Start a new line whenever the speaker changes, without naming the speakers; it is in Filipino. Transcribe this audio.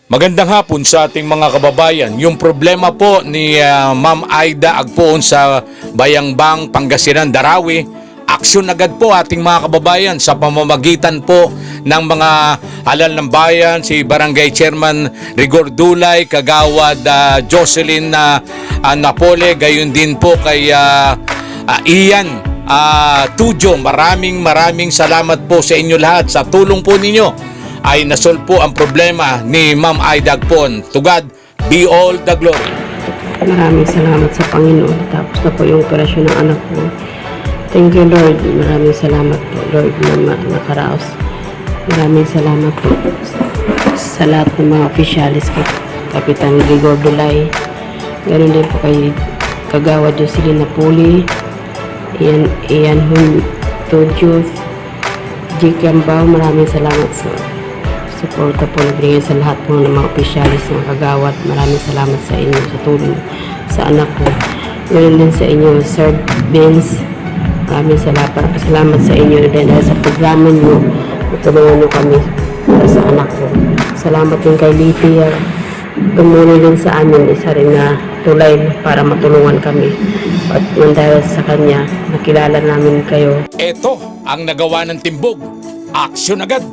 Magandang hapon sa ating mga kababayan. Yung problema po ni Ma'am Aida Agpoon sa Bayambang, Pangasinan, Darawi, aksyon agad po ating mga kababayan sa pamamagitan po ng mga halal ng bayan, si Barangay Chairman Rigor Dulay, Kagawad Jocelyn Napole, gayon din po kay Ian Tujo. Maraming salamat po sa inyo lahat. Sa tulong po ninyo ay nasolve po ang problema ni Ma'am Aida Agpoon. To God be all the glory.
Maraming salamat sa Panginoon. Tapos na po yung operasyon ng anak ko. Thank you, Lord. Maraming salamat po, Lord, na nakaraos. Maraming salamat po sa lahat ng mga opisyalis ko. Kapitan Rigor Dulay. Ganun din po kay Kagawa Jocelyn Napoli, Ian Tujo, G. Kiambao. Maraming salamat sa suporta po na binigay sa lahat po ng mga opisyalis ng Kagawad. Maraming salamat sa inyo sa tulong sa anak ko. Ngayon din sa inyo, Sir Vince. Maraming salamat sa inyo din dahil sa programa nyo. Tutulungan nyo kami para sa anak ko. Salamat din kay Lydia. Tumulong din sa amin, isa rin na tulay para matulungan kami. At dahil sa kanya, nakilala namin kayo.
Ito ang nagawa ng timbog. Aksyon agad.